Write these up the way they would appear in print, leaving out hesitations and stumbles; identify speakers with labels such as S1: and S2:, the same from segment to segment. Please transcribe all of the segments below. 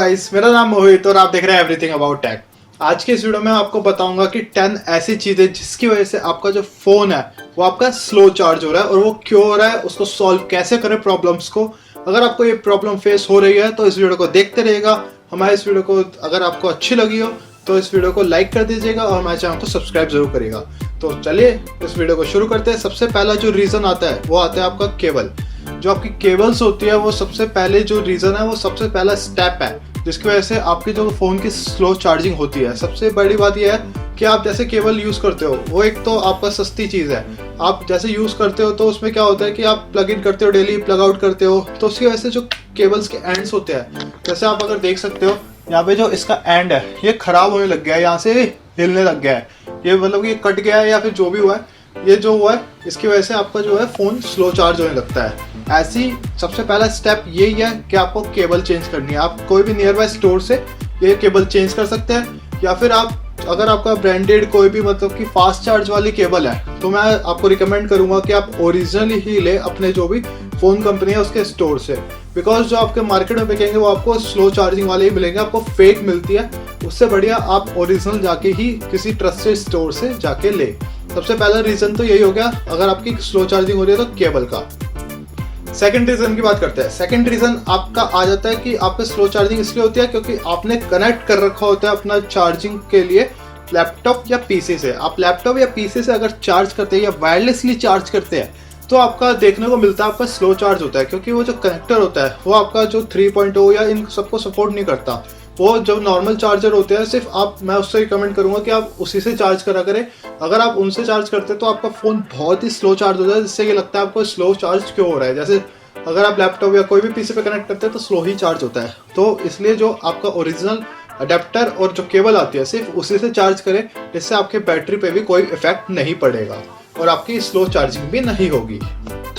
S1: Guys, मेरा नाम मोहित और आप देख रहे हैं एवरीथिंग अबाउट टेक। आज के इस वीडियो में आपको बताऊंगा कि 10 ऐसी चीजें जिसकी वजह से आपका जो फोन है वो आपका स्लो चार्ज हो रहा है और वो क्यों हो रहा है, उसको सॉल्व कैसे करें प्रॉब्लम्स को। अगर आपको ये प्रॉब्लम फेस हो रही है तो इस वीडियो को देखते रहिएगा। हमारे इस वीडियो को अगर आपको अच्छी लगी हो तो इस वीडियो को लाइक कर दीजिएगा और हमारे चैनल को सब्सक्राइब जरूर करिएगा। तो चलिए इस वीडियो को शुरू करते हैं। सबसे पहला जो रीज़न आता है वो आता है आपका केबल। जो आपकी केबल्स होती है वो सबसे पहले जो रीज़न है वो सबसे पहला स्टेप है जिसकी वजह से आपकी जो फ़ोन की स्लो चार्जिंग होती है। सबसे बड़ी बात यह है कि आप जैसे केबल यूज़ करते हो वो एक तो आपका सस्ती चीज़ है। आप जैसे यूज़ करते हो तो उसमें क्या होता है कि आप प्लग इन करते हो, डेली प्लग आउट करते हो, तो उसकी वजह से जो केबल्स के एंड्स होते हैं, जैसे आप अगर देख सकते हो यहाँ पे जो इसका एंड है ये ख़राब होने लग गया है, यहाँ से हिलने लग गया है, ये मतलब ये कट गया है या फिर जो भी हुआ है, ये जो हुआ है इसकी वजह से आपका जो है फ़ोन स्लो चार्ज होने लगता है। ऐसी सबसे पहला स्टेप यही है कि आपको केबल चेंज करनी है। आप कोई भी नियर बाय स्टोर से ये केबल चेंज कर सकते हैं, या फिर आप अगर आपका ब्रांडेड कोई भी मतलब कि फास्ट चार्ज वाली केबल है तो मैं आपको रिकमेंड करूंगा कि आप ओरिजिनल ही ले अपने जो भी फ़ोन कंपनी है उसके स्टोर से। बिकॉज जो आपके मार्केट में बिकेंगे वो आपको स्लो चार्जिंग वाले ही मिलेंगे, आपको फेक मिलती है। उससे बढ़िया आप ओरिजिनल जाके ही किसी ट्रस्टेड स्टोर से जाके ले। सबसे पहला रीज़न तो यही हो गया अगर आपकी स्लो चार्जिंग हो रही है तो केबल का। सेकंड रीज़न की बात करते हैं। सेकंड रीज़न आपका आ जाता है कि आपका स्लो चार्जिंग इसलिए होती है क्योंकि आपने कनेक्ट कर रखा होता है अपना चार्जिंग के लिए लैपटॉप या पीसी से। आप लैपटॉप या पीसी से अगर चार्ज करते हैं या वायरलेसली चार्ज करते हैं तो आपका देखने को मिलता है आपका स्लो चार्ज होता है, क्योंकि वो जो कनेक्टर होता है वो आपका जो 3.0 या इन सबको सपोर्ट नहीं करता। वो जो नॉर्मल चार्जर होते हैं सिर्फ मैं उससे रिकमेंड करूंगा कि आप उसी से चार्ज करा करें। अगर आप उनसे चार्ज करते हैं तो आपका फ़ोन बहुत ही स्लो चार्ज होता है, जिससे ये लगता है आपको स्लो चार्ज क्यों हो रहा है। जैसे अगर आप लैपटॉप या कोई भी पीसी पे कनेक्ट करते हैं तो स्लो ही चार्ज होता है। तो इसलिए जो आपका ओरिजिनल अडेप्टर और जो केबल आती है सिर्फ उसी से चार्ज करें, जिससे आपके बैटरी पे भी कोई इफेक्ट नहीं पड़ेगा और आपकी स्लो चार्जिंग भी नहीं होगी।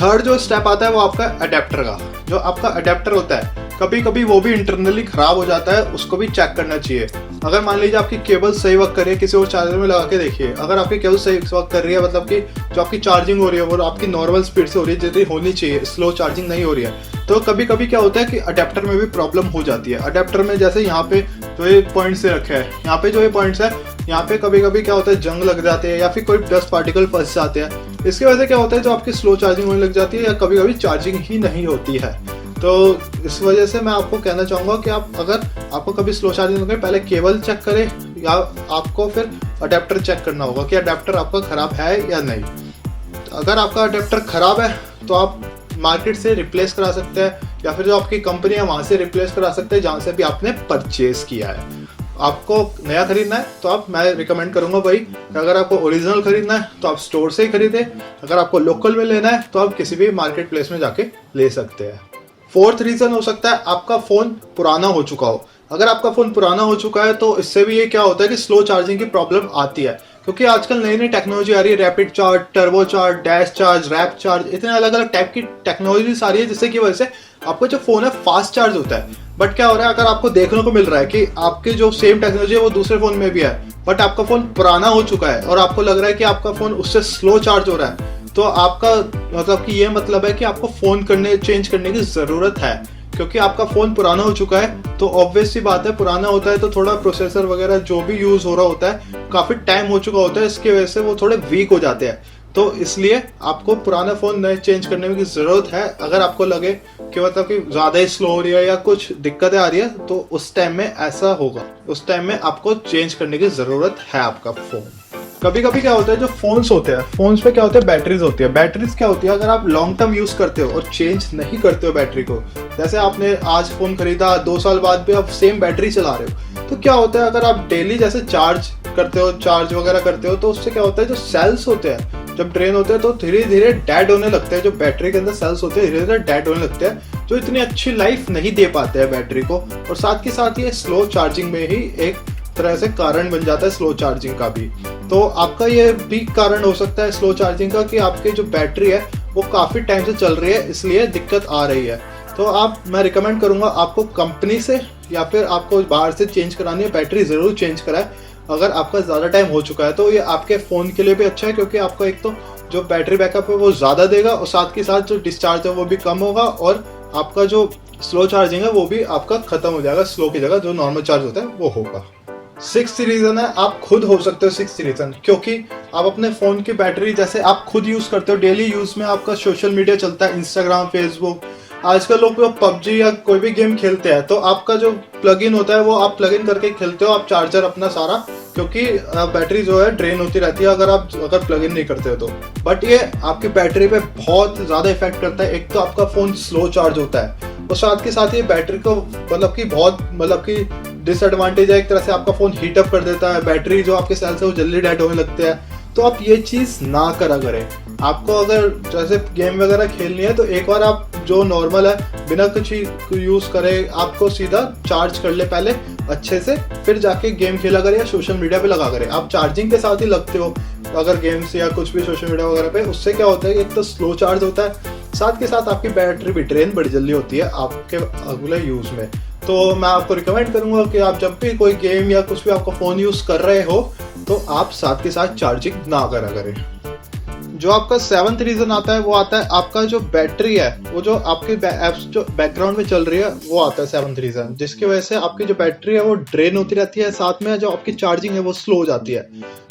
S1: थर्ड जो स्टेप आता है वो आपका अडेप्टर का। जो आपका अडेप्टर होता है कभी कभी वो भी इंटरनली ख़राब हो जाता है, उसको भी चेक करना चाहिए। अगर मान लीजिए आपकी केबल सही वर्क कर रही है, किसी और चार्जर में लगा के देखिए, अगर आपकी केबल सही वर्क कर रही है मतलब कि जो आपकी चार्जिंग हो रही है वो आपकी नॉर्मल स्पीड से हो रही है जितनी होनी चाहिए, स्लो चार्जिंग नहीं हो रही है, तो कभी कभी क्या होता है कि अडेप्टर में भी प्रॉब्लम हो जाती है। अडेप्टर में जैसे यहाँ पे जो ये पॉइंट से रखे हैं, यहाँ पे जो ये पॉइंट्स है यहाँ पे कभी कभी क्या होता है जंग लग जाते हैं या फिर कोई डस्ट पार्टिकल फंस जाते हैं। इसकी वजह से क्या होता है जो आपकी स्लो चार्जिंग होने लग जाती है या कभी कभी चार्जिंग ही नहीं होती है। तो इस वजह से मैं आपको कहना चाहूँगा कि आप अगर आपको कभी स्लो चार्जिंग हो गई, पहले केबल चेक करें या आपको फिर अडेप्टर चेक करना होगा कि अडेप्टर आपका ख़राब है या नहीं। अगर आपका अडेप्टर ख़राब है तो आप मार्केट से रिप्लेस करा सकते हैं या फिर जो आपकी कंपनी है वहाँ से रिप्लेस करा सकते हैं जहाँ से भी आपने परचेज़ किया है। आपको नया खरीदना है तो मैं रिकमेंड करूंगा भाई कि अगर आपको ओरिजिनल खरीदना है तो आप स्टोर से ही खरीदें। अगर आपको लोकल में लेना है तो आप किसी भी मार्केट प्लेस में जाके ले सकते हैं। फोर्थ रीज़न हो सकता है आपका फ़ोन पुराना हो चुका हो। अगर आपका फ़ोन पुराना हो चुका है तो इससे भी ये क्या होता है कि स्लो चार्जिंग की प्रॉब्लम आती है, क्योंकि आजकल नई नई टेक्नोलॉजी आ रही है, rapid charge, turbo charge, dash charge, warp charge, इतने अलग अलग टाइप की टेक्नोलॉजीज आ रही है जिससे की वजह से आपका जो फ़ोन है फास्ट चार्ज होता है। बट क्या हो रहा है, अगर आपको देखने को मिल रहा है कि आपके जो सेम टेक्नोलॉजी है वो दूसरे फ़ोन में भी है बट आपका फ़ोन पुराना हो चुका है और आपको लग रहा है कि आपका फ़ोन उससे स्लो चार्ज हो रहा है, तो आपका मतलब कि ये मतलब है कि आपको फ़ोन चेंज करने की ज़रूरत है, क्योंकि आपका फ़ोन पुराना हो चुका है। तो ऑब्वियस सी बात है, पुराना होता है तो थोड़ा प्रोसेसर वगैरह जो भी यूज़ हो रहा होता है काफ़ी टाइम हो चुका होता है, इसकी वजह से वो थोड़े वीक हो जाते हैं। तो इसलिए आपको पुराना फ़ोन नए चेंज करने की ज़रूरत है। अगर आपको लगे कि मतलब कि ज़्यादा ही स्लो हो रही है या कुछ दिक्कतें आ रही है तो उस टाइम में ऐसा होगा, उस टाइम में आपको चेंज करने की ज़रूरत है आपका फ़ोन। कभी कभी क्या होता है जो फ़ोन्स होते हैं, फ़ोन्स पे क्या होता है बैटरीज होती है। बैटरीज क्या होती है, अगर आप लॉन्ग टर्म यूज़ करते हो और चेंज नहीं करते हो बैटरी को, जैसे आपने आज फ़ोन खरीदा 2 साल बाद भी आप सेम बैटरी चला रहे हो, तो क्या होता है अगर आप डेली जैसे चार्ज करते हो, चार्ज वगैरह करते हो, तो उससे क्या होता है जो सेल्स होते हैं जब ड्रेन होते हैं तो धीरे धीरे डेड होने लगते हैं। जो बैटरी के अंदर सेल्स होते हैं धीरे धीरे डेड होने लगते हैं, जो इतनी अच्छी लाइफ नहीं दे पाते हैं बैटरी को, और साथ के साथ ये स्लो चार्जिंग में ही एक तरह से कारण बन जाता है स्लो चार्जिंग का भी। तो आपका ये भी कारण हो सकता है स्लो चार्जिंग का कि आपकी जो बैटरी है वो काफ़ी टाइम से चल रही है, इसलिए दिक्कत आ रही है। तो मैं रिकमेंड करूँगा आपको कंपनी से या फिर आपको बाहर से चेंज करानी है बैटरी, ज़रूर चेंज कराएं। अगर आपका ज़्यादा टाइम हो चुका है तो ये आपके फ़ोन के लिए भी अच्छा है, क्योंकि आपका एक तो जो बैटरी बैकअप है वो ज़्यादा देगा और साथ के साथ जो डिस्चार्ज है वो भी कम होगा और आपका जो स्लो चार्जिंग है वो भी आपका खत्म हो जाएगा, स्लो की जगह जो नॉर्मल चार्ज होता है वो होगा। सिक्स्थ रीजन है, आप खुद हो सकते हो सिक्स्थ रीजन, क्योंकि आप अपने फोन की बैटरी जैसे आप खुद यूज करते हो, डेली यूज में आपका सोशल मीडिया चलता है, इंस्टाग्राम, फेसबुक, आजकल लोग पबजी या कोई भी गेम खेलते हैं तो आपका जो प्लग इन होता है वो आप प्लग इन करके खेलते हो, आप चार्जर अपना सारा, क्योंकि बैटरी जो है ड्रेन होती रहती है अगर प्लग इन नहीं करते हो तो। बट ये आपकी बैटरी पे बहुत ज़्यादा इफेक्ट करता है। एक तो आपका फ़ोन स्लो चार्ज होता है और साथ के साथ ये बैटरी को मतलब कि डिसएडवांटेज है, एक तरह से आपका फ़ोन हीटअप कर देता है, बैटरी जो आपके सेल्स है वो जल्दी डेड होने लगते हैं। तो आप ये चीज़ ना करा करें। आपको अगर जैसे गेम वगैरह खेलनी है तो एक बार आप जो नॉर्मल है बिना कुछ यूज़ करे आपको सीधा चार्ज कर ले पहले अच्छे से, फिर जाके गेम खेला करे या सोशल मीडिया पे लगा करे। आप चार्जिंग के साथ ही लगते हो अगर गेम्स या कुछ भी सोशल मीडिया वगैरह पे, उससे क्या होता है एक तो स्लो चार्ज होता है, साथ के साथ आपकी बैटरी भी ड्रेन बड़ी जल्दी होती है आपके अगले यूज़ में। तो मैं आपको रिकमेंड करूंगा कि आप जब भी कोई गेम या कुछ भी आपका फ़ोन यूज़ कर रहे हो तो आप साथ के साथ चार्जिंग ना करा करें। जो आपका सेवंथ रीजन आता है वो आता है आपका जो बैटरी है, वो जो आपके एप्स जो बैकग्राउंड में चल रही है वो आता है सेवंथ रीजन, जिसकी वजह से आपकी जो बैटरी है वो ड्रेन होती रहती है, साथ में जो आपकी चार्जिंग है वो स्लो हो जाती है।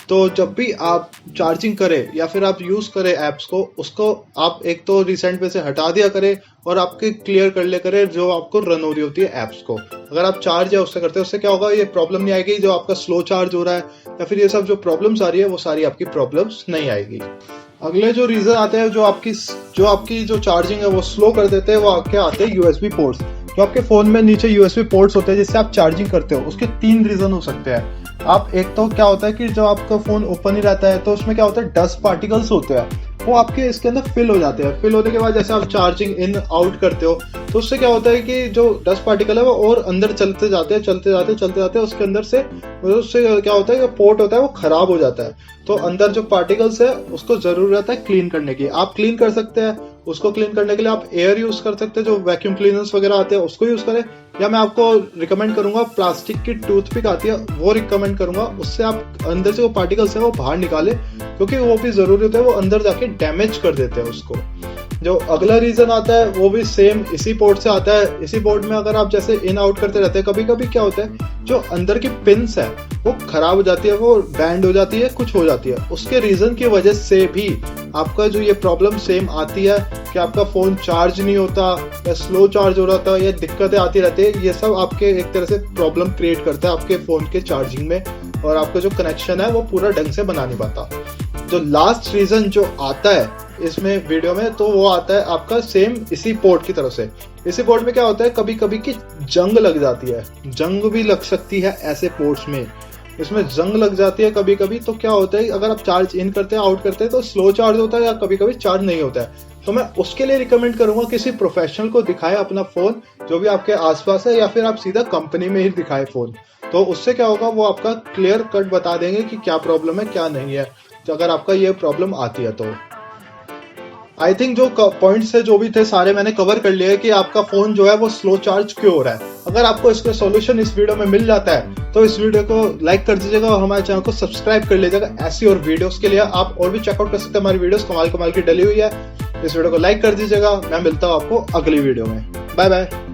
S1: तो जब भी आप चार्जिंग करें या फिर आप यूज़ करें ऐप्स को, उसको आप एक तो रिसेंट पे से हटा दिया करें और आपके क्लियर कर ले करें जो आपको रन हो रही होती है ऐप्स को। अगर आप चार्ज या उससे करते हैं उससे क्या होगा, ये प्रॉब्लम नहीं आएगी जो आपका स्लो चार्ज हो रहा है या फिर ये सब जो प्रॉब्लम्स आ रही है वो सारी आपकी प्रॉब्लम्स नहीं आएगी। अगले जो रीजन आते हैं जो आपकी जो चार्जिंग है वो स्लो कर देते हैं, वो आपके आते हैं यूएसबी पोर्ट्स। जो आपके फोन में नीचे यूएसबी पोर्ट्स होते हैं जिससे आप चार्जिंग करते हो, उसके 3 रीजन हो सकते हैं। आप एक तो क्या होता है कि जो आपका फोन ओपन ही रहता है तो उसमें क्या होता है डस्ट पार्टिकल्स होते हैं, वो आपके इसके अंदर फिल हो जाते हैं। फिल होने के बाद जैसे आप चार्जिंग इन आउट करते हो तो उससे क्या होता है कि जो डस्ट पार्टिकल है वो और अंदर चलते जाते हैं उसके अंदर से, उससे क्या होता है कि पोर्ट होता है वो खराब हो जाता है। तो अंदर जो पार्टिकल्स है उसको जरूरत है क्लीन करने की, आप क्लीन कर सकते हैं। उसको क्लीन करने के लिए आप एयर यूज कर सकते हैं, जो वैक्यूम क्लीनर्स वगैरह आते हैं उसको यूज करें, या मैं आपको रिकमेंड करूंगा प्लास्टिक की टूथपिक आती है वो रिकमेंड करूंगा, उससे आप अंदर से वो पार्टिकल्स है वो बाहर निकाले, क्योंकि वो भी जरूरी होता है, वो अंदर जाके डैमेज कर देते हैं उसको। जो अगला रीजन आता है वो भी सेम इसी पोर्ट से आता है। इसी पोर्ट में अगर आप जैसे इन आउट करते रहते हैं, कभी कभी क्या होता है जो अंदर की पिन्स है वो खराब हो जाती है, वो बैंड हो जाती है, कुछ हो जाती है, उसके रीजन की वजह से भी आपका जो ये प्रॉब्लम सेम आती है कि आपका फोन चार्ज नहीं होता या स्लो चार्ज हो रहा था, ये दिक्कतें आती रहती है। ये सब आपके एक तरह से प्रॉब्लम क्रिएट करता है आपके फोन के चार्जिंग में, और आपका जो कनेक्शन है वो पूरा ढंग से बना नहीं पाता। जो लास्ट रीजन जो आता है इसमें वीडियो में, तो वो आता है आपका सेम इसी पोर्ट की तरफ से। इसी पोर्ट में क्या होता है कभी कभी की जंग लग जाती है, जंग भी लग सकती है ऐसे पोर्ट्स में, इसमें जंग लग जाती है कभी कभी। तो क्या होता है अगर आप चार्ज इन करते हैं आउट करते हैं तो स्लो चार्ज होता है या कभी कभी चार्ज नहीं होता है। तो मैं उसके लिए रिकमेंड करूंगा किसी प्रोफेशनल को दिखाएं अपना फोन जो भी आपके आसपास है, या फिर आप सीधा कंपनी में ही दिखाएं फोन। तो उससे क्या होगा वो आपका क्लियर कट बता देंगे कि क्या प्रॉब्लम है क्या नहीं है, तो अगर आपका ये प्रॉब्लम आती है तो। आई थिंक जो पॉइंट्स है जो भी थे सारे मैंने कवर कर लिए कि आपका फोन जो है वो स्लो चार्ज क्यों हो रहा है। अगर आपको इसका सॉल्यूशन इस वीडियो में मिल जाता है तो इस वीडियो को लाइक कर दीजिएगा और हमारे चैनल को सब्सक्राइब कर लीजिएगा। ऐसी और वीडियोस के लिए आप और भी चेकआउट कर सकते हैं, हमारी वीडियोस कमाल कमाल की डली हुई है। इस वीडियो को लाइक कर दीजिएगा। मैं मिलता हूँ आपको अगली वीडियो में। Bye bye.